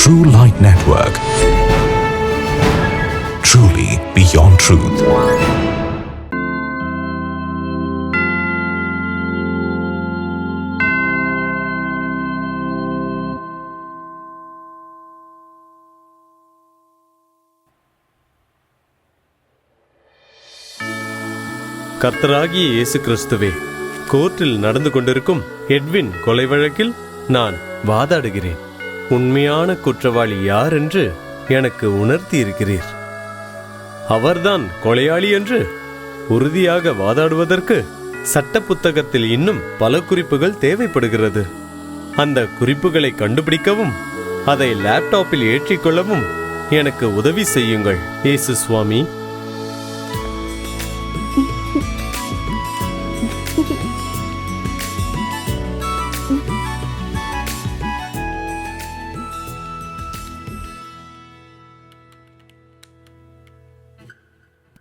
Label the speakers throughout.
Speaker 1: True Light Network. Truly beyond truth.
Speaker 2: கர்த்தராகிய இயேசு கிறிஸ்துவே, கோர்ட்டில் நடந்து கொண்டிருக்கும் எட்வின் கொலை வழக்கில் நான் வாதாடுகிறேன். உண்மையான குற்றவாளி யார் என்று எனக்கு உணர்த்தி இருக்கிறீர். அவர்தான் கொலையாளி என்று உறுதியாக வாதாடுவதற்கு சட்ட புத்தகத்தில் இன்னும் பல குறிப்புகள் தேவைப்படுகிறது. அந்த குறிப்புகளை கண்டுபிடிக்கவும் அதை லேப்டாப்பில் ஏற்றிக்கொள்ளவும் எனக்கு உதவி செய்யுங்கள் இயேசு சுவாமி.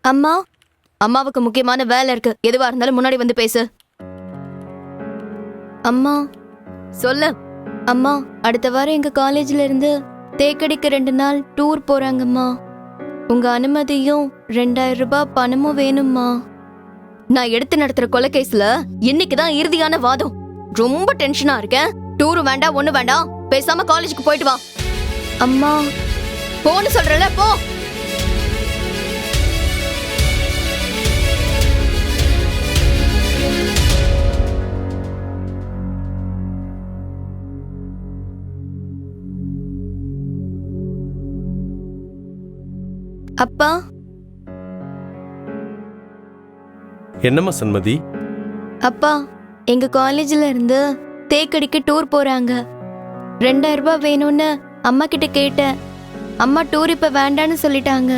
Speaker 3: அம்மா, அம்மாவுக்கு முக்கியமான வேலை இருக்கு. எதுவா இருந்தாலும் முன்னாடி வந்து பேசு. அம்மா சொல்லு. அம்மா, அடுத்த வாரம் எங்க காலேஜ்ல இருந்து தேக்கடிக்கு 2 நாள் டூர் போறாங்கம்மா. உங்க அனுமதியும் 2000 ரூபாய் பணமும் வேணும்மா. நான் எடுத்து நடத்துற கொலை கேஸ்ல இன்னைக்குதான் இறுதியான வாதம். ரொம்ப டென்ஷனா இருக்கேன். டூரும் வேண்டாம், ஒண்ணு வேண்டாம். பேசாம காலேஜுக்கு போயிட்டு வா. அம்மா போன்னு சொல்றல, போ. அப்பா.
Speaker 2: என்னம்மா சண்மதி?
Speaker 3: அப்பா, எங்க காலேஜ்ல இருந்து தேக்கடிக்கு டூர் போறாங்க. 2000 ரூபாய் வேணும்னு அம்மா கிட்ட கேட்டேன். அம்மா டூர் இப்ப வேண்டான்னு சொல்லிட்டாங்க.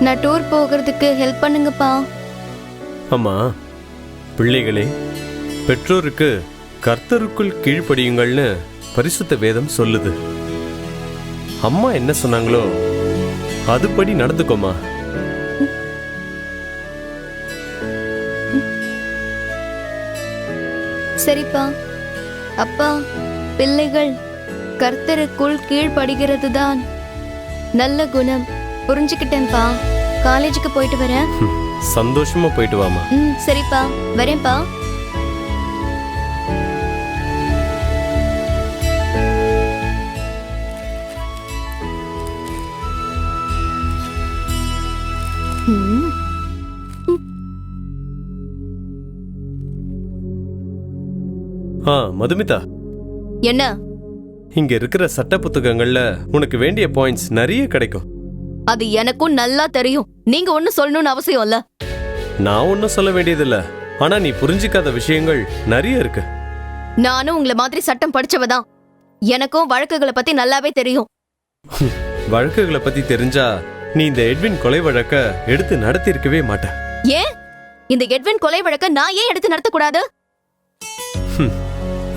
Speaker 3: நான் டூர் போகிறதுக்கு ஹெல்ப் பண்ணுங்கப்பா.
Speaker 2: அம்மா, பிள்ளைகளே, பெற்றோருக்கு கர்த்தருக்குள் கீழ்ப்படியுங்கள்னு பரிசுத்த வேதம் சொல்லுது. அம்மா என்ன சொன்னாங்களோ அதுபடி நடந்துக்கோமா.
Speaker 3: சரிப்பா. அப்பா, பிள்ளைகள் கர்த்தருக்குள் கீழ்ப்படுகிறது தான் நல்ல குணம். புரிஞ்சுக்கிட்டேன்ப்பா. காலேஜுக்கு போயிட்டு வரேன்.
Speaker 2: சந்தோஷமா போயிட்டு வாமா.
Speaker 3: சரிப்பா, வரேன்ப்பா.
Speaker 2: மதுமிதா,
Speaker 3: என்ன?
Speaker 2: இங்க இருக்கிற சட்ட புத்தகங்கள்ல உனக்கு வேண்டிய பாயிண்ட்ஸ் நிறைய கிடைக்கும்.
Speaker 3: அது எனக்கும் நல்லா தெரியும். நீங்க ஒண்ணு சொல்லணும்னு அவசியம் இல்ல.
Speaker 2: நான் ஒன்னும் சொல்ல வேண்டியதில்ல. ஆனா நீ புரிஞ்சிக்காத விஷயங்கள் நிறைய இருக்கு.
Speaker 3: நானும் உங்களை மாதிரி சட்டம் படிச்சவதான். எனக்கும் வழக்குகளை பத்தி நல்லாவே தெரியும்.
Speaker 2: வழக்குகளை பத்தி தெரிஞ்சா நீ இந்த எட்வின் கொலை வழக்க எடுத்து நடத்தி இருக்கவே மாட்ட.
Speaker 3: ஏன் இந்த எட்வின் கொலை வழக்க நான் ஏன் எடுத்து நடத்தக்கூடாது?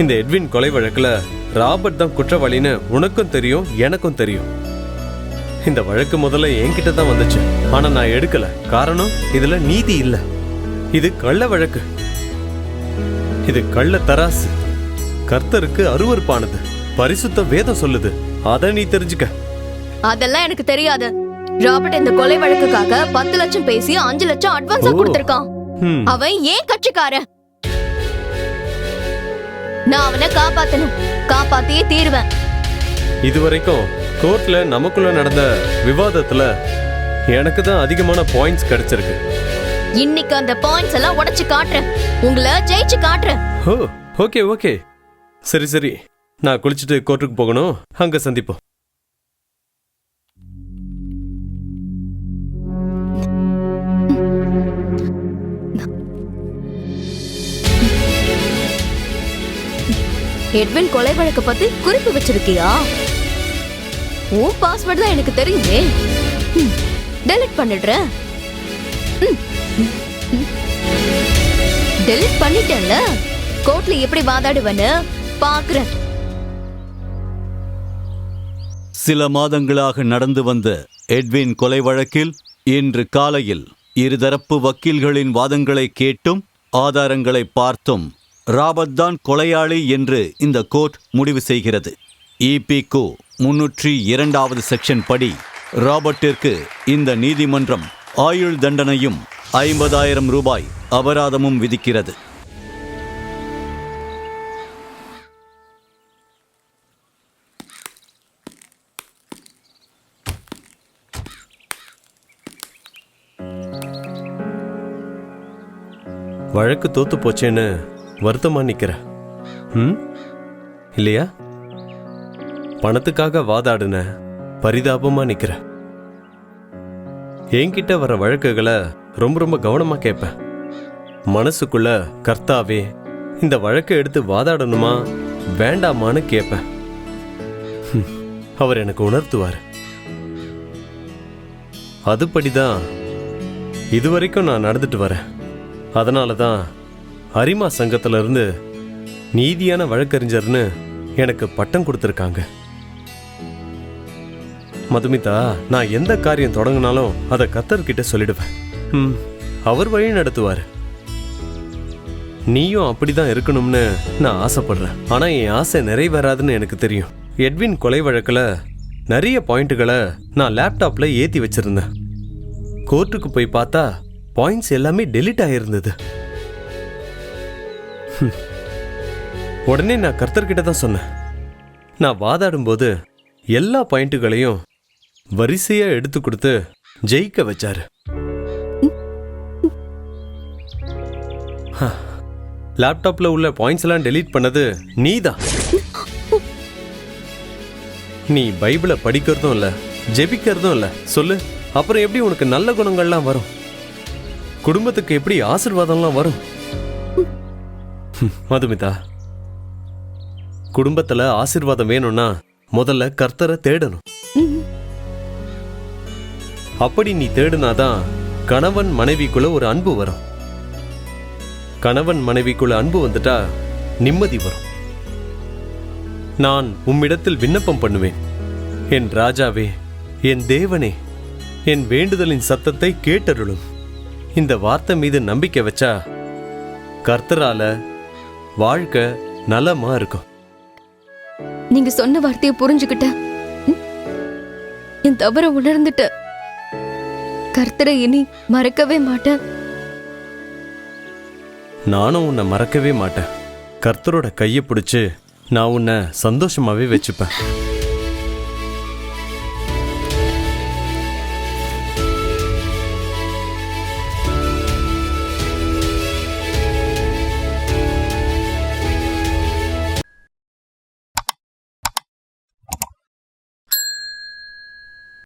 Speaker 2: இந்த எட்வின் கொலை வழக்குல ராபர்ட் தான் குற்றவாளின்னு உனக்கும் தெரியும், எனக்கும் தெரியும். இந்த வழக்கு முதல்ல என்கிட்ட தான் வந்துச்சு. ஆனா நான் எடுக்கல. காரணம், இதுல நீதி இல்ல. இது கள்ள வழக்கு. இது கள்ள தராசு. கர்த்தருக்கு அருவருப்பானது. பரிசுத்த வேதம் சொல்லுது. அத நீ தெரிஞ்சுக்க.
Speaker 3: அதெல்லாம் எனக்கு தெரியாது. ராபர்ட் இந்த கொலை வழக்குக்காக 10 லட்சம் பேசி 5 லட்சம் அட்வான்ஸா கொடுத்திருக்கான். அவன் ஏன் கட்சிக்காரன். நான் அவனை காப்பாத்தணும். காப்பாத்தியே தீருவேன்.
Speaker 2: இதுவரைக்கும் கோர்ட்ல நமக்குள்ள நடந்த விவாதத்துல எனக்கு தான் அதிகமான பாயிண்ட்ஸ் கிடைச்சிருக்கு.
Speaker 3: இன்னைக்கு அந்த பாயிண்ட்ஸ் எல்லாம் உடைச்சு காட்டுறேன். உங்களை ஜெயிச்சு காட்டுறேன்.
Speaker 2: ஓகே ஓகே, சரி சரி. நான் குளிச்சுட்டு கோர்ட்டுக்கு போகணும். அங்க சந்திப்போம்.
Speaker 3: எட்வின் கொலை வழக்க பத்தி குறிப்பு வச்சிருக்கியா? உன் பாஸ்வேர்ட் தான் எனக்கு தெரியுமே. டெலிட் பண்ணிடுறேன். டெலிட் பண்ணிட்டேன்ல. கோர்ட்ல எப்படி வாதாடுவேன்னு பாக்குறேன்.
Speaker 4: சில மாதங்களாக நடந்து வந்த எட்வின் கொலை வழக்கில் இன்று காலையில் இருதரப்பு வக்கீல்களின் வாதங்களை கேட்டும் ஆதாரங்களை பார்த்தும் ராபர்ட் தான் கொலையாளி என்று இந்த கோர்ட் முடிவு செய்கிறது. EPQ 302வது செக்ஷன் படி ராபர்ட்டிற்கு இந்த நீதிமன்றம் ஆயுள் தண்டனையும் 50,000 ரூபாய் அபராதமும் விதிக்கிறது.
Speaker 2: வழக்கு தோத்து போச்சேன்னு வருத்தமா நிக்கிற இல்லையா? பணத்துக்காக வாதாடுன பரிதாபமா நிக்கிற. என்கிட்ட வர வழக்குகளை ரொம்ப ரொம்ப கவனமா கேட்பேன். மனசுக்குள்ள கர்த்தாவே இந்த வழக்கை எடுத்து வாதாடணுமா வேண்டாமான்னு கேட்பேன். அவர் எனக்கு உணர்த்துவார். அதுபடிதான் இதுவரைக்கும் நான் நடந்துட்டு வரேன். அதனால தான் அரிமா சங்கத்துல இருந்து நீதியான வழக்கறிஞர்னு எனக்கு பட்டம் கொடுத்துருக்காங்க. மதுமிதா, நான் எந்த காரியம் தொடங்கினாலும் அதை கர்த்தர்கிட்ட சொல்லிடுவேன். அவர் வழி நடத்துவார். நீயும் அப்படிதான் இருக்கணும்னு நான் ஆசைப்படுறேன். ஆனா என் ஆசை நிறைவேறாதுன்னு எனக்கு தெரியும். எட்வின் கொலை வழக்குல நிறைய பாயிண்ட்டுகளை நான் லேப்டாப்ல ஏத்தி வச்சிருந்தேன். கோர்ட்டுக்கு போய் பார்த்தா பாயிண்ட்ஸ் எல்லாமே டெலிட் ஆயிருந்தது. உடனே நான் கர்த்தர்கிட்ட தான் சொன்னேன். நான் வாதாடும் போது எல்லா பாயிண்ட்டுகளையும் வரிசையா எடுத்து கொடுத்து ஜெயிக்க வச்சாரு. லேப்டாப்ல உள்ள பாயிண்ட்ஸ் எல்லாம் டெலீட் பண்ணது நீதான். நீ பைபிளை படிக்கிறதும் இல்ல, ஜெபிக்கிறதும் இல்ல. சொல்லு, அப்புறம் எப்படி உனக்கு நல்ல குணங்கள்லாம் வரும்? குடும்பத்துக்கு எப்படி ஆசீர்வாதம்லாம் வரும்? மதுமிதா, குடும்பத்துல ஆசீர்வாதம் வேணும்னா முதல்ல கர்த்தரை தேடணும். அப்படி நீ தேடுனாதான் கணவன் மனைவிக்குள்ள ஒரு அன்பு வரும். கணவன் மனைவிக்குள்ள அன்பு வந்துட்டா நிம்மதி வரும். நான் உம்மிடத்தில் விண்ணப்பம் பண்ணுவேன். என் ராஜாவே, என் தேவனே, என் வேண்டுதலின் சத்தத்தை கேட்டருளும். இந்த வார்த்தை மீது நம்பிக்கை வச்சா கர்த்தரால வாழ்க்கை நலமா இருக்கும்.
Speaker 3: நீங்க சொன்ன வார்த்தையை புரிஞ்சுக்கிட்ட, என் தவற உணர்ந்துட்ட. கர்த்தரை இனி மறக்கவே மாட்டேன்.
Speaker 2: நானும் உன்னை மறக்கவே மாட்டேன். கர்த்தரோட கையை பிடிச்சு நான் உன்னை சந்தோஷமாவே வச்சுப்பேன்.